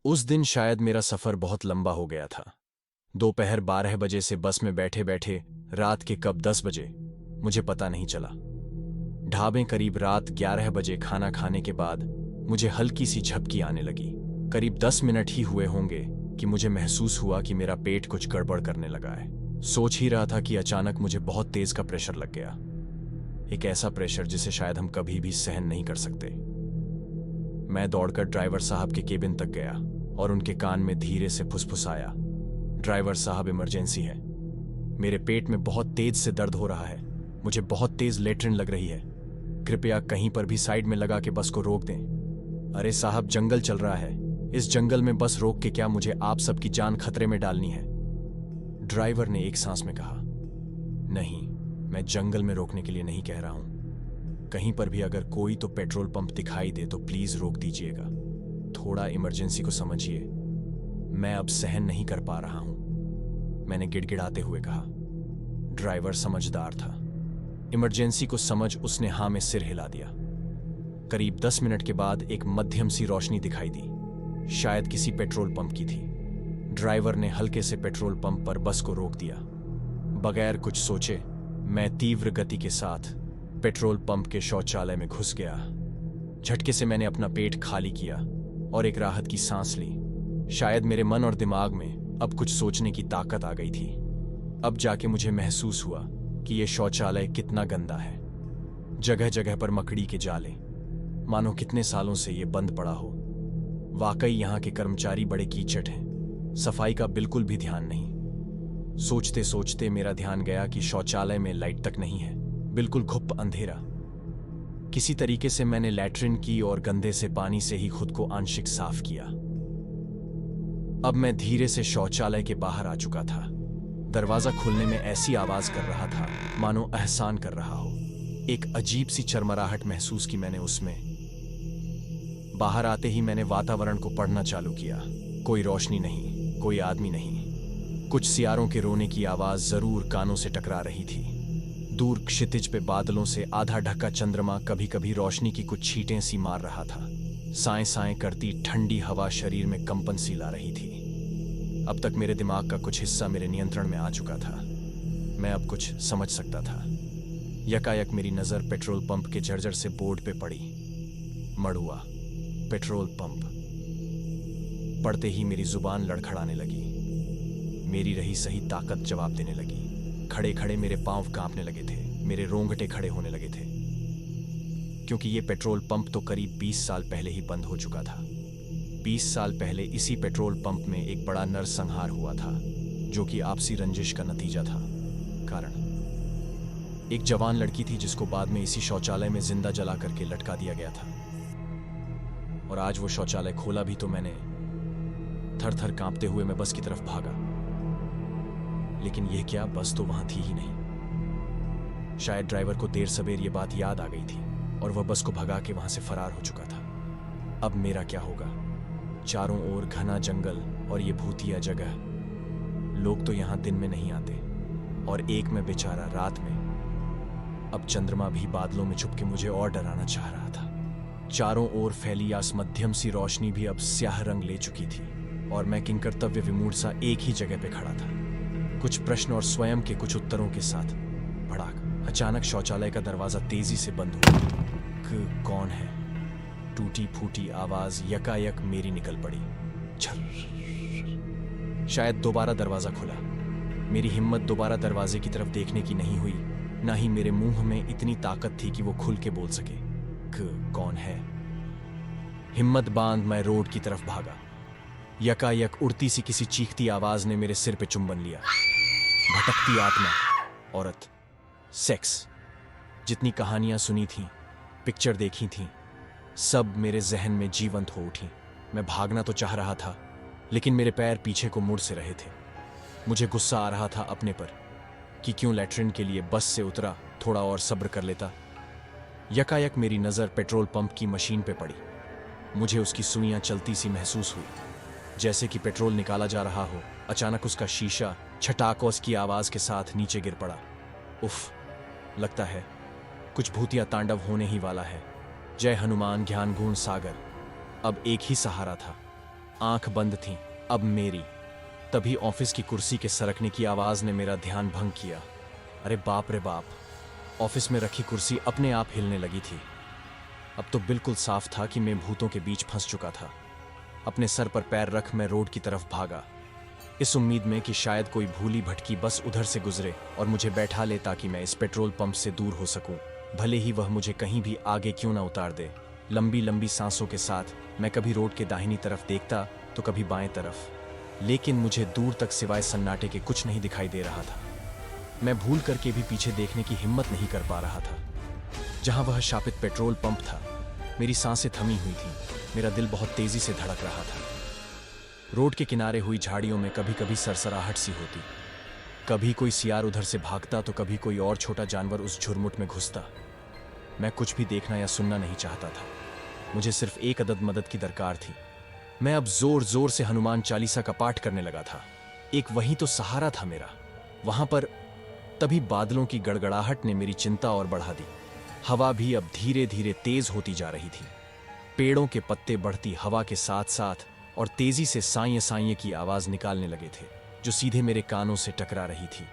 उस दिन शायद मेरा सफर बहुत लंबा हो गया था। दोपहर 12 बजे से बस में बैठे बैठे रात के कब 10 बजे मुझे पता नहीं चला। ढाबे करीब रात 11 बजे खाना खाने के बाद मुझे हल्की सी झपकी आने लगी। करीब 10 मिनट ही हुए होंगे कि मुझे महसूस हुआ कि मेरा पेट कुछ गड़बड़ करने लगा है। सोच ही रहा था कि अचानक मुझे बहुत तेज का प्रेशर लग गया। एक ऐसा प्रेशर जिसे शायद हम कभी भी सहन नहीं कर सकते। मैं दौड़कर ड्राइवर साहब के केबिन तक गया और उनके कान में धीरे से फुसफुसाया, ड्राइवर साहब, इमरजेंसी है। मेरे पेट में बहुत तेज से दर्द हो रहा है। मुझे बहुत तेज लेट्रिन लग रही है। कृपया कहीं पर भी साइड में लगा के बस को रोक दें। अरे साहब, जंगल चल रहा है। इस जंगल में बस रोक के क्या मुझे आप सबकी जान खतरे में डालनी है? ड्राइवर ने एक सांस में कहा, नहीं, मैं जंगल में रोकने के लिए नहीं कह रहा हूं। कहीं पर भी अगर कोई तो पेट्रोल पंप दिखाई दे तो प्लीज रोक दीजिएगा। थोड़ा इमरजेंसी को समझिए। मैं अब सहन नहीं कर पा रहा हूं, मैंने गिड़गिड़ाते हुए कहा। ड्राइवर समझदार था। इमरजेंसी को समझ उसने हाँ में सिर हिला दिया। करीब 10 मिनट के बाद एक मध्यम सी रोशनी दिखाई दी, शायद किसी पेट्रोल पंप की थी। ड्राइवर ने हल्के से पेट्रोल पंप पर बस को रोक दिया। बगैर कुछ सोचे मैं तीव्र गति के साथ पेट्रोल पंप के शौचालय में घुस गया। झटके से मैंने अपना पेट खाली किया और एक राहत की सांस ली। शायद मेरे मन और दिमाग में अब कुछ सोचने की ताकत आ गई थी। अब जाके मुझे महसूस हुआ कि यह शौचालय कितना गंदा है। जगह जगह पर मकड़ी के जाले, मानो कितने सालों से यह बंद पड़ा हो। वाकई यहाँ के कर्मचारी बड़े कीचट हैं, सफाई का बिल्कुल भी ध्यान नहीं। सोचते सोचते मेरा ध्यान गया कि शौचालय में लाइट तक नहीं है, बिल्कुल घुप अंधेरा। किसी तरीके से मैंने लैट्रिन की और गंदे से पानी से ही खुद को आंशिक साफ किया। अब मैं धीरे से शौचालय के बाहर आ चुका था। दरवाजा खुलने में ऐसी आवाज कर रहा था मानो एहसान कर रहा हो। एक अजीब सी चरमराहट महसूस की मैंने उसमें। बाहर आते ही मैंने वातावरण को पढ़ना चालू किया। कोई रोशनी नहीं, कोई आदमी नहीं। कुछ सियारों के रोने की आवाज जरूर कानों से टकरा रही थी। दूर क्षितिज पे बादलों से आधा ढका चंद्रमा कभी कभी रोशनी की कुछ छींटें सी मार रहा था। साएं साएं करती ठंडी हवा शरीर में कंपन सी ला रही थी। अब तक मेरे दिमाग का कुछ हिस्सा मेरे नियंत्रण में आ चुका था। मैं अब कुछ समझ सकता था। यकायक मेरी नजर पेट्रोल पंप के जर्जर से बोर्ड पे पड़ी। मड़ुआ पेट्रोल पंप। पढ़ते ही मेरी जुबान लड़खड़ाने लगी। मेरी रही सही ताकत जवाब देने लगी। खड़े खड़े मेरे पांव कांपने लगे थे, मेरे रोंगटे खड़े होने लगे थे। क्योंकि ये पेट्रोल पंप तो करीब 20 साल पहले ही बंद हो चुका था। 20 साल पहले इसी पेट्रोल पंप में एक बड़ा नरसंहार हुआ था, जो कि आपसी रंजिश का नतीजा था। कारण, एक जवान लड़की थी जिसको बाद में इसी शौचालय में जिंदा जला करके लटका दिया गया था। और आज वो शौचालय खोला भी तो मैंने थर थर कांपते हुए मैं बस की तरफ भागा। लेकिन यह क्या, बस तो वहां थी ही नहीं। शायद ड्राइवर को देर सवेर ये बात याद आ गई थी और वह बस को भगा के वहां से फरार हो चुका था। अब मेरा क्या होगा? चारों ओर घना जंगल और ये भूतिया जगह। लोग तो यहां दिन में नहीं आते और एक मैं बेचारा रात में। अब चंद्रमा भी बादलों में छुप के मुझे और डराना चाह रहा था। चारों ओर फैली आस मध्यम सी रोशनी भी अब स्याह रंग ले चुकी थी और मैं किंकर्तव्य विमूढ़ सा एक ही जगह पे खड़ा था, कुछ प्रश्न और स्वयं के कुछ उत्तरों के साथ। भड़ाक, अचानक शौचालय का दरवाजा तेजी से बंद हुआ। कौन है? टूटी फूटी आवाज यकायक मेरी निकल पड़ी। छर। शायद दोबारा दरवाजा खुला। मेरी हिम्मत दोबारा दरवाजे की तरफ देखने की नहीं हुई, ना ही मेरे मुंह में इतनी ताकत थी कि वो खुल के बोल सके। कौन है? हिम्मत बांध मैं रोड की तरफ भागा। यकायक उड़ती सी किसी चीखती आवाज ने मेरे सिर पे चुंबन लिया। भटकती आत्मा, औरत, सेक्स। जितनी कहानियां सुनी थीं, पिक्चर देखी थीं, सब मेरे जहन में जीवंत हो उठी। मैं भागना तो चाह रहा था, लेकिन मेरे पैर पीछे को मुड़ से रहे थे। मुझे गुस्सा आ रहा था अपने पर कि क्यों लैट्रिन के लिए बस से उतरा, थोड़ा और सब्र कर लेता। यकायक मेरी नजर पेट्रोल पंप की मशीन पे पड़ी। मुझे उसकी सुइयां चलती सी महसूस हुई, जैसे कि पेट्रोल निकाला जा रहा हो। अचानक उसका शीशा छटाकोस की आवाज के साथ नीचे गिर पड़ा। उफ, लगता है कुछ भूतिया तांडव होने ही वाला है। जय हनुमान ज्ञान गुण सागर। अब एक ही सहारा था, आंख बंद थीं, अब मेरी। तभी ऑफिस की कुर्सी के सरकने की आवाज ने मेरा ध्यान भंग किया। अरे बाप रे बाप, ऑफिस में रखी कुर्सी अपने आप हिलने लगी थी। अब तो बिल्कुल साफ था कि मैं भूतों के बीच फंस चुका था। अपने सर पर पैर रख मैं रोड की तरफ भागा, इस उम्मीद में कि शायद कोई भूली भटकी बस उधर से गुजरे और मुझे बैठा ले ताकि मैं इस पेट्रोल पंप से दूर हो सकूं, भले ही वह मुझे कहीं भी आगे क्यों ना उतार दे। लंबी लंबी सांसों के साथ मैं कभी रोड के दाहिनी तरफ देखता तो कभी बाएं तरफ, लेकिन मुझे दूर तक सिवाय सन्नाटे के कुछ नहीं दिखाई दे रहा था। मैं भूल करके भी पीछे देखने की हिम्मत नहीं कर पा रहा था। जहां वह शापित पेट्रोल पंप था, मेरी सांसें थमी हुई थीं, मेरा दिल बहुत तेजी से धड़क रहा था। रोड के किनारे हुई झाड़ियों में कभी कभी सरसराहट सी होती, कभी कोई सियार उधर से भागता तो कभी कोई और छोटा जानवर उस झुरमुट में घुसता। मैं कुछ भी देखना या सुनना नहीं चाहता था, मुझे सिर्फ एक अदद मदद की दरकार थी। मैं अब जोर जोर से हनुमान चालीसा का पाठ करने लगा था, एक वही तो सहारा था मेरा वहां पर। तभी बादलों की गड़गड़ाहट ने मेरी चिंता और बढ़ा दी। हवा भी अब धीरे धीरे तेज होती जा रही थी। पेड़ों के पत्ते बढ़ती हवा के साथ साथ और तेजी से साइये साइये की आवाज निकालने लगे थे, जो सीधे मेरे कानों से टकरा रही थी।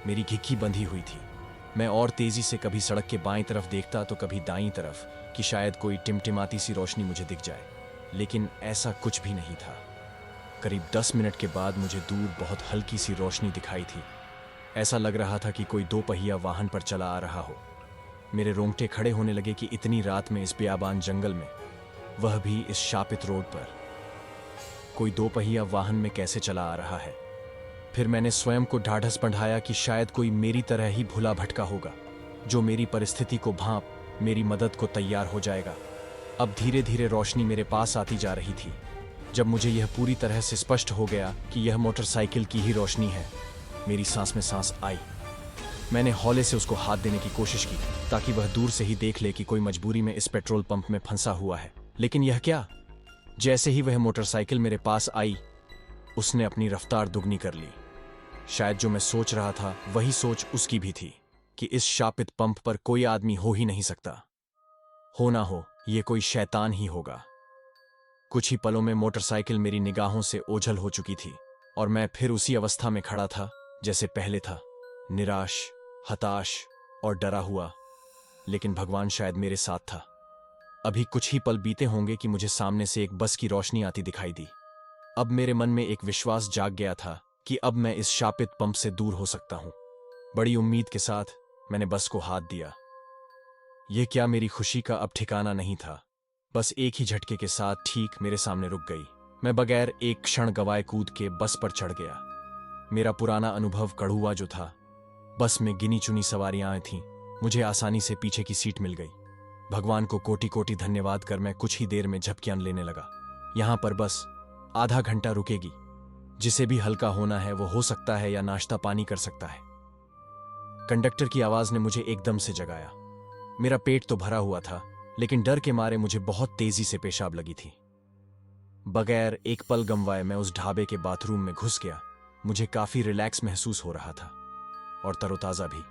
मेरी घिक्की बंधी हुई थी। मैं और तेजी से कभी सड़क के बाईं तरफ देखता तो कभी दाईं तरफ, कि शायद कोई टिमटिमाती सी रोशनी मुझे दिख जाए, लेकिन ऐसा कुछ भी नहीं था। करीब 10 मिनट के बाद मुझे दूर बहुत हल्की सी रोशनी दिखाई थी। ऐसा लग रहा था कि कोई 2 पहिया वाहन पर चला आ रहा हो। मेरे रोंगटे खड़े होने लगे कि इतनी रात में इस बियाबान जंगल में, वह भी इस शापित रोड पर, कोई 2 पहिया वाहन में कैसे चला आ रहा है। फिर मैंने स्वयं को ढाढ़स बंधाया कि शायद कोई मेरी तरह ही भुला भटका होगा, जो मेरी परिस्थिति को भांप मेरी मदद को तैयार हो जाएगा। अब धीरे धीरे रोशनी मेरे पास आती जा रही थी। जब मुझे यह पूरी तरह से स्पष्ट हो गया कि यह मोटरसाइकिल की ही रोशनी है, मेरी सांस में सांस आई। मैंने हौले से उसको हाथ देने की कोशिश की ताकि वह दूर से ही देख ले कि कोई मजबूरी में इस पेट्रोल पंप में फंसा हुआ है, लेकिन यह क्या। जैसे ही वह मोटरसाइकिल मेरे पास आई, उसने अपनी रफ्तार दुगनी कर ली। शायद जो मैं सोच रहा था वही सोच उसकी भी थी, कि इस शापित पंप पर कोई आदमी हो ही नहीं सकता। हो ना हो, ये कोई शैतान ही होगा। कुछ ही पलों में मोटरसाइकिल मेरी निगाहों से ओझल हो चुकी थी और मैं फिर उसी अवस्था में खड़ा था जैसे पहले था, निराश, हताश और डरा हुआ। लेकिन भगवान शायद मेरे साथ था। अभी कुछ ही पल बीते होंगे कि मुझे सामने से एक बस की रोशनी आती दिखाई दी। अब मेरे मन में एक विश्वास जाग गया था कि अब मैं इस शापित पंप से दूर हो सकता हूं। बड़ी उम्मीद के साथ मैंने बस को हाथ दिया। यह क्या, मेरी खुशी का अब ठिकाना नहीं था। बस एक ही झटके के साथ ठीक मेरे सामने रुक गई। मैं बगैर एक क्षण गवाए कूद के बस पर चढ़ गया। मेरा पुराना अनुभव कड़ुआ जो था, बस में गिनी चुनी सवारियां थीं, मुझे आसानी से पीछे की सीट मिल गई। भगवान को कोटि कोटि धन्यवाद कर मैं कुछ ही देर में झपकियां लेने लगा। यहां पर बस आधा घंटा रुकेगी। जिसे भी हल्का होना है वो हो सकता है या नाश्ता पानी कर सकता है। कंडक्टर की आवाज ने मुझे एकदम से जगाया। मेरा पेट तो भरा हुआ था, लेकिन डर के मारे मुझे बहुत तेजी से पेशाब लगी थी। बगैर एक पल गंवाए मैं उस ढाबे के बाथरूम में घुस गया। मुझे काफी रिलैक्स महसूस हो रहा था और तरोताजा भी।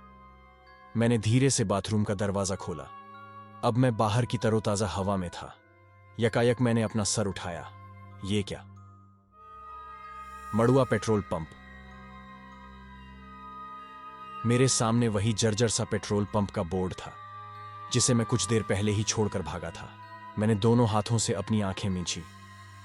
मैंने धीरे से बाथरूम का दरवाजा खोला। अब मैं बाहर की तरोताजा हवा में था। यकायक मैंने अपना सर उठाया। ये क्या? मड़ुआ पेट्रोल पंप। मेरे सामने वही जर्जर सा पेट्रोल पंप का बोर्ड था, जिसे मैं कुछ देर पहले ही छोड़कर भागा था। मैंने दोनों हाथों से अपनी आंखें मींची।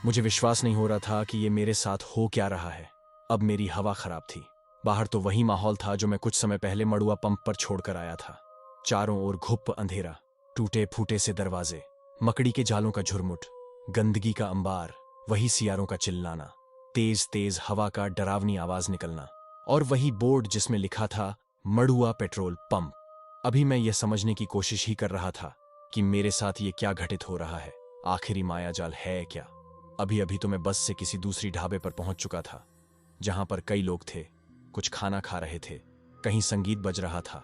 मुझे विश्वास नहीं हो रहा था कि ये मेरे साथ हो क्या रहा है। अब मेरी हवा खराब थी। बाहर तो वही माहौल था जो मैं कुछ समय पहले मड़ुआ पंप पर छोड़कर आया था। चारों ओर घुप्प अंधेरा, टूटे फूटे से दरवाजे, मकड़ी के जालों का झुरमुट, गंदगी का अंबार, वही सियारों का चिल्लाना, तेज तेज हवा का डरावनी आवाज निकलना, और वही बोर्ड जिसमें लिखा था मड़ुआ पेट्रोल पंप। अभी मैं यह समझने की कोशिश ही कर रहा था कि मेरे साथ ये क्या घटित हो रहा है। आखिरी मायाजाल है क्या? अभी अभी तो मैं बस से किसी दूसरी ढाबे पर पहुंच चुका था, जहां पर कई लोग थे, कुछ खाना खा रहे थे, कहीं संगीत बज रहा था।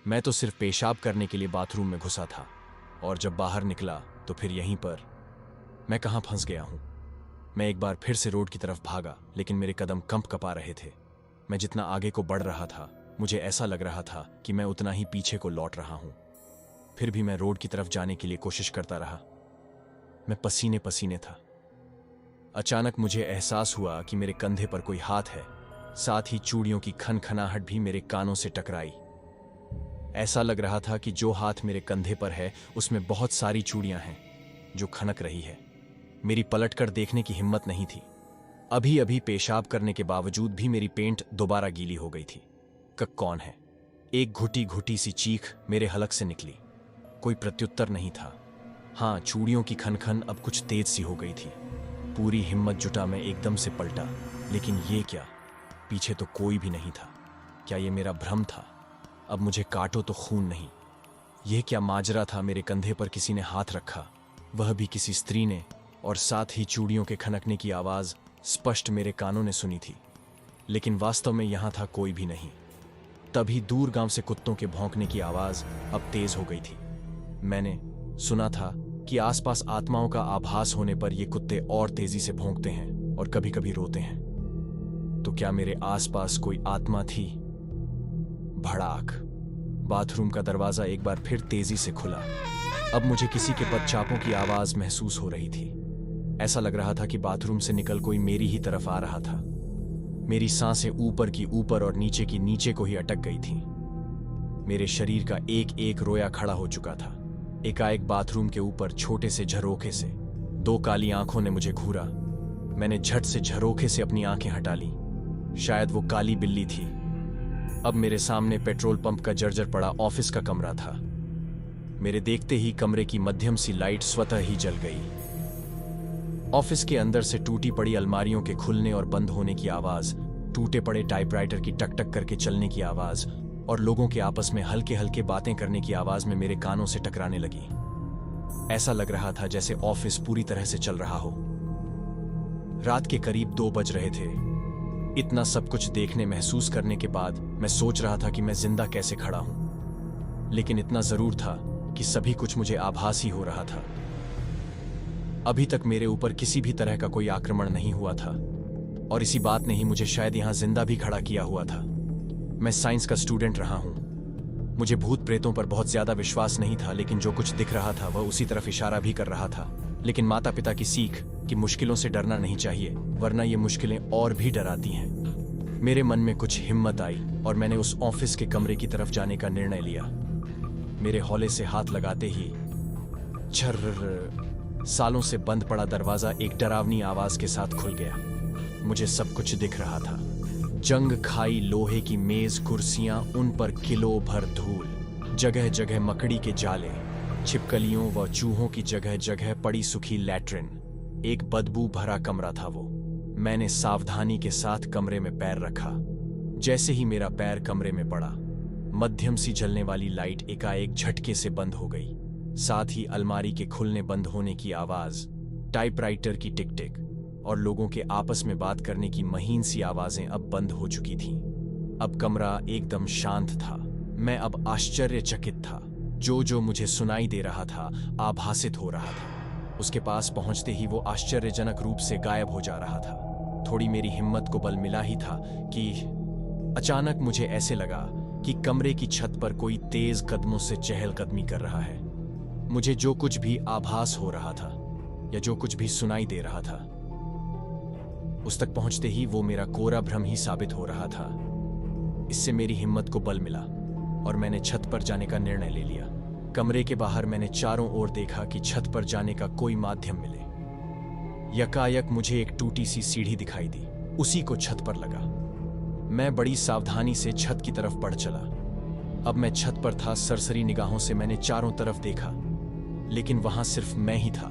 मैं तो सिर्फ पेशाब करने के लिए बाथरूम में घुसा था, और जब बाहर निकला तो फिर यहीं पर। मैं कहां फंस गया हूं? मैं एक बार फिर से रोड की तरफ भागा, लेकिन मेरे कदम कंप कपा रहे थे। मैं जितना आगे को बढ़ रहा था, मुझे ऐसा लग रहा था कि मैं उतना ही पीछे को लौट रहा हूं। फिर भी मैं रोड की तरफ जाने के लिए कोशिश करता रहा। मैं पसीने पसीने था। अचानक मुझे एहसास हुआ कि मेरे कंधे पर कोई हाथ है, साथ ही चूड़ियों की खनखनाहट भी मेरे कानों से टकराई। ऐसा लग रहा था कि जो हाथ मेरे कंधे पर है उसमें बहुत सारी चूड़ियां हैं जो खनक रही है। मेरी पलटकर देखने की हिम्मत नहीं थी। अभी अभी पेशाब करने के बावजूद भी मेरी पेंट दोबारा गीली हो गई थी। कौन है? एक घुटी घुटी सी चीख मेरे हलक से निकली। कोई प्रत्युत्तर नहीं था। हाँ, चूड़ियों की खनखन अब कुछ तेज सी हो गई थी। पूरी हिम्मत जुटा मैं एकदम से पलटा, लेकिन ये क्या? पीछे तो कोई भी नहीं था। क्या ये मेरा भ्रम था? अब मुझे काटो तो खून नहीं। यह क्या माजरा था? मेरे कंधे पर किसी ने हाथ रखा, वह भी किसी स्त्री ने, और साथ ही चूड़ियों के खनकने की आवाज स्पष्ट मेरे कानों ने सुनी थी। लेकिन वास्तव में यहां था कोई भी नहीं। तभी दूर गांव से कुत्तों के भौंकने की आवाज अब तेज हो गई थी। मैंने सुना था कि आसपास आत्माओं का आभास होने पर ये कुत्ते और तेजी से भौंकते हैं और कभी कभी रोते हैं। तो क्या मेरे आसपास कोई आत्मा थी? भड़ाक। बाथरूम का दरवाजा एक बार फिर तेजी से खुला। अब मुझे किसी के पदचापों की आवाज महसूस हो रही थी। ऐसा लग रहा था कि बाथरूम से निकल कोई मेरी ही तरफ आ रहा था। मेरी सांसें ऊपर की ऊपर और नीचे की नीचे को ही अटक गई थीं। मेरे शरीर का एक एक रोया खड़ा हो चुका था। एकाएक बाथरूम के ऊपर छोटे से झरोखे से दो काली आंखों ने मुझे घूरा। मैंने झट से झरोखे से अपनी आंखें हटा ली। शायद वो काली बिल्ली थी। अब मेरे सामने पेट्रोल पंप का जर्जर पड़ा ऑफिस का कमरा था। मेरे देखते ही कमरे की मध्यम सी लाइट स्वतः ही जल गई। ऑफिस के अंदर से टूटी पड़ी अलमारियों के खुलने और बंद होने की आवाज, टूटे पड़े टाइपराइटर की टक टक करके चलने की आवाज और लोगों के आपस में हल्के हल्के बातें करने की आवाज में मेरे कानों से टकराने लगी। ऐसा लग रहा था जैसे ऑफिस पूरी तरह से चल रहा हो। रात के करीब 2 बज रहे थे। इतना सब कुछ देखने महसूस करने के बाद मैं सोच रहा था कि मैं जिंदा कैसे खड़ा हूं। लेकिन इतना जरूर था कि सभी कुछ मुझे आभासी हो रहा था। अभी तक मेरे ऊपर किसी भी तरह का कोई आक्रमण नहीं हुआ था और इसी बात ने ही मुझे शायद यहां जिंदा भी खड़ा किया हुआ था। मैं साइंस का स्टूडेंट रहा हूं। मुझे भूत प्रेतों पर बहुत ज्यादा विश्वास नहीं था, लेकिन जो कुछ दिख रहा था वह उसी तरफ इशारा भी कर रहा था। लेकिन माता पिता की सीख कि मुश्किलों से डरना नहीं चाहिए, वरना ये मुश्किलें और भी डराती हैं। मेरे मन में कुछ हिम्मत आई और मैंने उस ऑफिस के कमरे की तरफ जाने का निर्णय लिया। मेरे हौले से हाथ लगाते ही छर्र, सालों से बंद पड़ा दरवाजा एक डरावनी आवाज के साथ खुल गया। मुझे सब कुछ दिख रहा था। जंग खाई लोहे की मेज, कुर्सियां, उन पर किलो भर धूल, जगह जगह मकड़ी के जाले, छिपकलियों व चूहों की जगह जगह पड़ी सूखी लैट्रिन। एक बदबू भरा कमरा था वो। मैंने सावधानी के साथ कमरे में पैर रखा। जैसे ही मेरा पैर कमरे में पड़ा, मध्यम सी जलने वाली लाइट एकाएक झटके से बंद हो गई। साथ ही अलमारी के खुलने बंद होने की आवाज, टाइपराइटर की टिक टिक और लोगों के आपस में बात करने की महीन सी आवाजें अब बंद हो चुकी थीं। अब कमरा एकदम शांत था। मैं अब आश्चर्यचकित था। जो मुझे सुनाई दे रहा था आभासित हो रहा था। उसके पास पहुंचते ही वो आश्चर्यजनक रूप से गायब हो जा रहा था। थोड़ी मेरी हिम्मत को बल मिला ही था कि अचानक मुझे ऐसे लगा कि कमरे की छत पर कोई तेज कदमों से चहलकदमी कर रहा है। मुझे जो कुछ भी आभास हो रहा था या जो कुछ भी सुनाई दे रहा था, उस तक पहुंचते ही वो मेरा कोरा भ्रम ही साबित हो रहा था। इससे मेरी हिम्मत को बल मिला और मैंने छत पर जाने का निर्णय ले लिया। कमरे के बाहर मैंने चारों ओर देखा कि छत पर जाने का कोई माध्यम मिले। यकायक मुझे एक टूटी सी सीढ़ी दिखाई दी। उसी को छत पर लगा। मैं बड़ी सावधानी से छत की तरफ बढ़ चला। अब मैं छत पर था। सरसरी निगाहों से मैंने चारों तरफ देखा, लेकिन वहां सिर्फ मैं ही था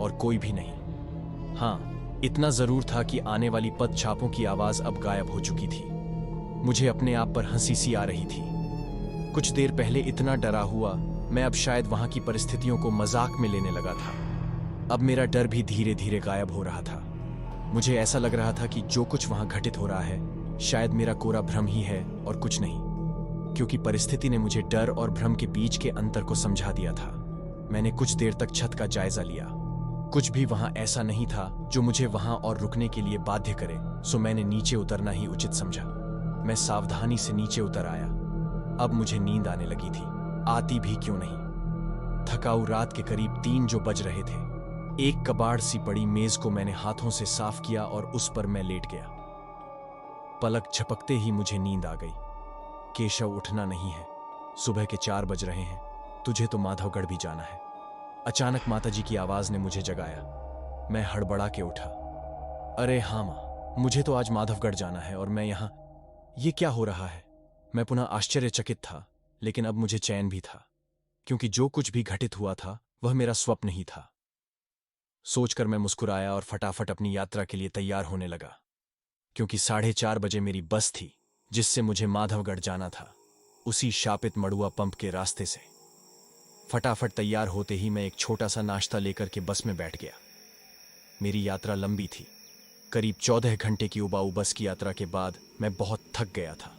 और कोई भी नहीं। हाँ, इतना जरूर था कि आने वाली पदछापों की आवाज अब गायब हो चुकी थी। मुझे अपने आप पर हंसी सी आ रही थी। कुछ देर पहले इतना डरा हुआ मैं अब शायद वहां की परिस्थितियों को मजाक में लेने लगा था। अब मेरा डर भी धीरे धीरे गायब हो रहा था। मुझे ऐसा लग रहा था कि जो कुछ वहां घटित हो रहा है शायद मेरा कोरा भ्रम ही है और कुछ नहीं, क्योंकि परिस्थिति ने मुझे डर और भ्रम के बीच के अंतर को समझा दिया था। मैंने कुछ देर तक छत का जायजा लिया। कुछ भी वहां ऐसा नहीं था जो मुझे वहां और रुकने के लिए बाध्य करे, सो मैंने नीचे उतरना ही उचित समझा। मैं सावधानी से नीचे उतर आया। अब मुझे नींद आने लगी थी। आती भी क्यों नहीं। थकाऊ रात के करीब 3 जो बज रहे थे। एक कबाड़ सी पड़ी मेज को मैंने हाथों से साफ किया और उस पर मैं लेट गया। पलक झपकते ही मुझे नींद आ गई। केशव, उठना नहीं है, सुबह के 4 बज रहे हैं, तुझे तो माधवगढ़ भी जाना है। अचानक माताजी की आवाज ने मुझे जगाया। मैं हड़बड़ा के उठा। अरे हाँ माँ, मुझे तो आज माधवगढ़ जाना है और मैं यहाँ, ये क्या हो रहा है? मैं पुनः आश्चर्यचकित था, लेकिन अब मुझे चैन भी था, क्योंकि जो कुछ भी घटित हुआ था वह मेरा स्वप्न ही था। सोचकर मैं मुस्कुराया और फटाफट अपनी यात्रा के लिए तैयार होने लगा, क्योंकि 4:30 बजे मेरी बस थी जिससे मुझे माधवगढ़ जाना था, उसी शापित मड़ुआ पंप के रास्ते से। फटाफट तैयार होते ही मैं एक छोटा सा नाश्ता लेकर के बस में बैठ गया। मेरी यात्रा लंबी थी। करीब 14 घंटे की उबाऊ बस की यात्रा के बाद मैं बहुत थक गया था।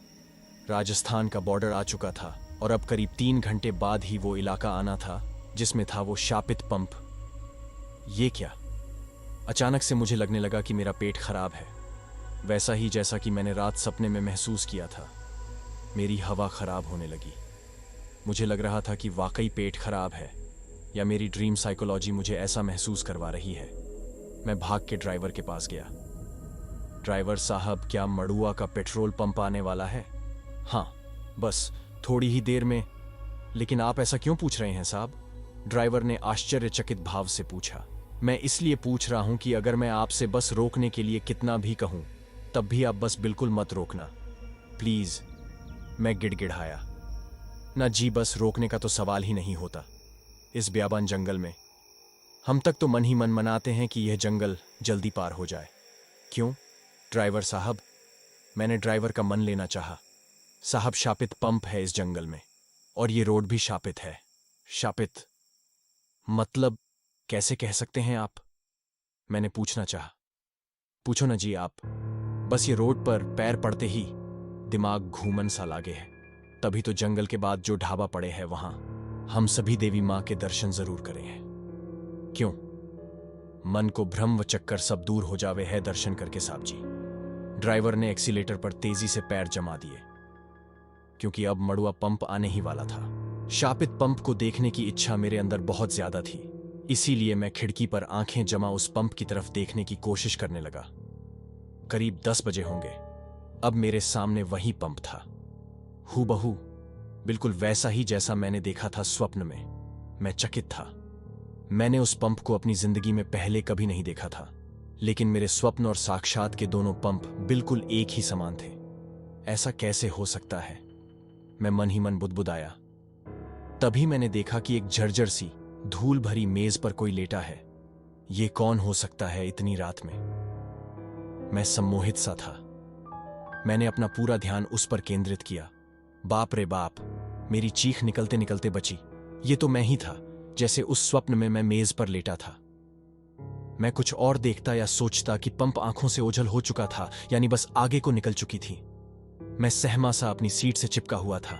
राजस्थान का बॉर्डर आ चुका था और अब करीब 3 घंटे बाद ही वो इलाका आना था जिसमें था वो शापित पंप। ये क्या? अचानक से मुझे लगने लगा कि मेरा पेट खराब है, वैसा ही जैसा कि मैंने रात सपने में महसूस किया था। मेरी हवा खराब होने लगी। मुझे लग रहा था कि वाकई पेट खराब है, या मेरी ड्रीम साइकोलॉजी मुझे ऐसा महसूस करवा रही है। मैं भाग के ड्राइवर के पास गया। ड्राइवर साहब, क्या मड़ुआ का पेट्रोल पंप आने वाला है? हाँ, बस थोड़ी ही देर में। लेकिन आप ऐसा क्यों पूछ रहे हैं साहब? ड्राइवर ने आश्चर्यचकित भाव से पूछा। मैं इसलिए पूछ रहा हूं कि अगर मैं आपसे बस रोकने के लिए कितना भी कहूं, तब भी आप बस बिल्कुल मत रोकना, प्लीज। मैं गिड़गिड़ाया। ना जी, बस रोकने का तो सवाल ही नहीं होता। इस ब्याबान जंगल में हम तक तो मन ही मन मनाते हैं कि यह जंगल जल्दी पार हो जाए। क्यों ड्राइवर साहब? मैंने ड्राइवर का मन लेना चाहा। साहब, शापित पंप है इस जंगल में, और ये रोड भी शापित है। शापित मतलब कैसे कह सकते हैं आप? मैंने पूछना चाहा। पूछो ना जी आप। बस ये रोड पर पैर पड़ते ही दिमाग घूमन सा लागे है। तभी तो जंगल के बाद जो ढाबा पड़े है वहां हम सभी देवी मां के दर्शन जरूर करें हैं। क्यों? मन को भ्रम व चक्कर सब दूर हो जावे है दर्शन करके साहब जी। ड्राइवर ने एक्सीलेटर पर तेजी से पैर जमा दिए, क्योंकि अब मड़ुआ पंप आने ही वाला था। शापित पंप को देखने की इच्छा मेरे अंदर बहुत ज्यादा थी, इसीलिए मैं खिड़की पर आंखें जमा उस पंप की तरफ देखने की कोशिश करने लगा। करीब 10 बजे होंगे। अब मेरे सामने वही पंप था, हूबहू, बिल्कुल वैसा ही जैसा मैंने देखा था स्वप्न में। मैं चकित था। मैंने उस पंप को अपनी जिंदगी में पहले कभी नहीं देखा था, लेकिन मेरे स्वप्न और साक्षात के दोनों पंप बिल्कुल एक ही समान थे। ऐसा कैसे हो सकता है? मैं मन ही मन बुदबुदाया। तभी मैंने देखा कि एक जर्जर सी धूल भरी मेज पर कोई लेटा है। ये कौन हो सकता है इतनी रात में? मैं सम्मोहित सा था। मैंने अपना पूरा ध्यान उस पर केंद्रित किया। बाप रे बाप, मेरी चीख निकलते निकलते बची। ये तो मैं ही था, जैसे उस स्वप्न में मैं मेज पर लेटा था। मैं कुछ और देखता या सोचता कि पंप आंखों से ओझल हो चुका था, यानी बस आगे को निकल चुकी थी। मैं सहमा सा अपनी सीट से चिपका हुआ था।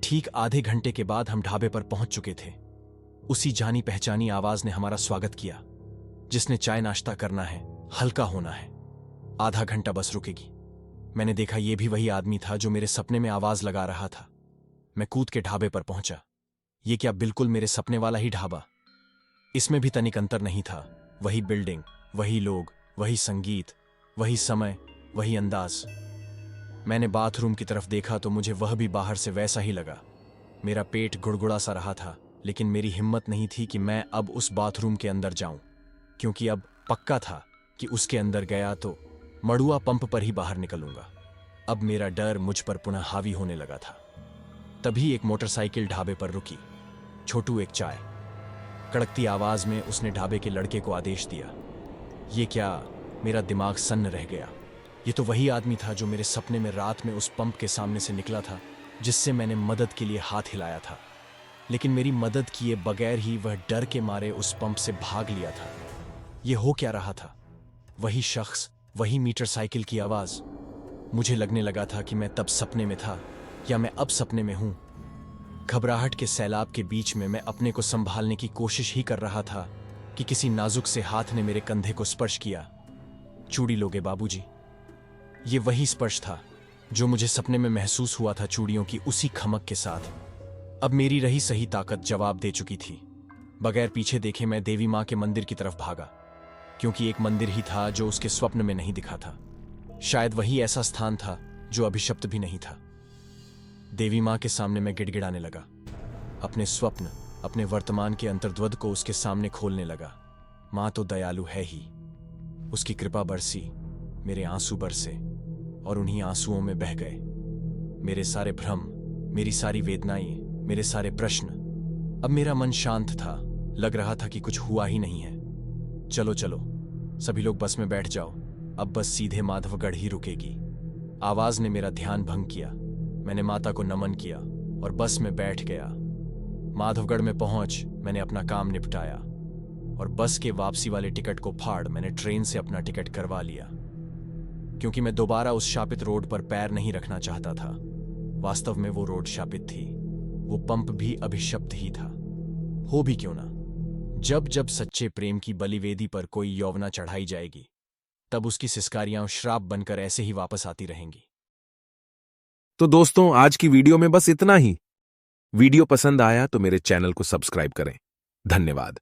ठीक आधे घंटे के बाद हम ढाबे पर पहुंच चुके थे। उसी जानी पहचानी आवाज ने हमारा स्वागत किया, जिसने चाय नाश्ता करना है, हल्का होना है, आधा घंटा बस रुकेगी। मैंने देखा यह भी वही आदमी था जो मेरे सपने में आवाज लगा रहा था। मैं कूद के ढाबे पर पहुंचा। यह क्या बिल्कुल मेरे सपने वाला ही ढाबा? इसमें भी तनिक अंतर नहीं था। वही बिल्डिंग, वही लोग, वही संगीत, वही समय, वही अंदाज। मैंने बाथरूम की तरफ देखा तो मुझे वह भी बाहर से वैसा ही लगा। मेरा पेट गुड़गुड़ा सा रहा था, लेकिन मेरी हिम्मत नहीं थी कि मैं अब उस बाथरूम के अंदर जाऊं, क्योंकि अब पक्का था कि उसके अंदर गया तो मड़ुआ पंप पर ही बाहर निकलूंगा। अब मेरा डर मुझ पर पुनः हावी होने लगा था। तभी एक मोटरसाइकिल ढाबे पर रुकी। छोटू, एक चाय। कड़कती आवाज में उसने ढाबे के लड़के को आदेश दिया। ये क्या? मेरा दिमाग सन्न रह गया। ये तो वही आदमी था जो मेरे सपने में रात में उस पंप के सामने से निकला था, जिससे मैंने मदद के लिए हाथ हिलाया था। लेकिन मेरी मदद किए बगैर ही वह डर के मारे उस पंप से भाग लिया था। यह हो क्या रहा था? वही शख्स, वही मीटर साइकिल की आवाज। मुझे लगने लगा था कि मैं तब सपने में था या मैं अब सपने में हूं। घबराहट के सैलाब के बीच में मैं अपने को संभालने की कोशिश ही कर रहा था कि किसी नाजुक से हाथ ने मेरे कंधे को स्पर्श किया। चूड़ी लोगे बाबूजी? ये वही स्पर्श था जो मुझे सपने में महसूस हुआ था, चूड़ियों की उसी खमक के साथ। अब मेरी रही सही ताकत जवाब दे चुकी थी। बगैर पीछे देखे मैं देवी माँ के मंदिर की तरफ भागा, क्योंकि एक मंदिर ही था जो उसके स्वप्न में नहीं दिखा था। शायद वही ऐसा स्थान था जो अभिशप्त भी नहीं था। देवी माँ के सामने मैं गिड़गिड़ाने लगा, अपने स्वप्न, अपने वर्तमान के अंतर्द्वंद को उसके सामने खोलने लगा। माँ तो दयालु है ही, उसकी कृपा बरसी, मेरे आंसू बरसे और उन्हीं आंसुओं में बह गए मेरे सारे भ्रम, मेरी सारी वेदनाएं, मेरे सारे प्रश्न। अब मेरा मन शांत था, लग रहा था कि कुछ हुआ ही नहीं है। चलो चलो, सभी लोग बस में बैठ जाओ, अब बस सीधे माधवगढ़ ही रुकेगी। आवाज ने मेरा ध्यान भंग किया। मैंने माता को नमन किया और बस में बैठ गया। माधवगढ़ में पहुंच मैंने अपना काम निपटाया और बस के वापसी वाले टिकट को फाड़ मैंने ट्रेन से अपना टिकट करवा लिया, क्योंकि मैं दोबारा उस शापित रोड पर पैर नहीं रखना चाहता था। वास्तव में वो रोड शापित थी, वो पंप भी अभिशप्त ही था। हो भी क्यों ना, जब जब सच्चे प्रेम की बलिवेदी पर कोई यौवना चढ़ाई जाएगी, तब उसकी सिस्कारियां श्राप बनकर ऐसे ही वापस आती रहेंगी। तो दोस्तों, आज की वीडियो में बस इतना ही। वीडियो पसंद आया तो मेरे चैनल को सब्सक्राइब करें। धन्यवाद।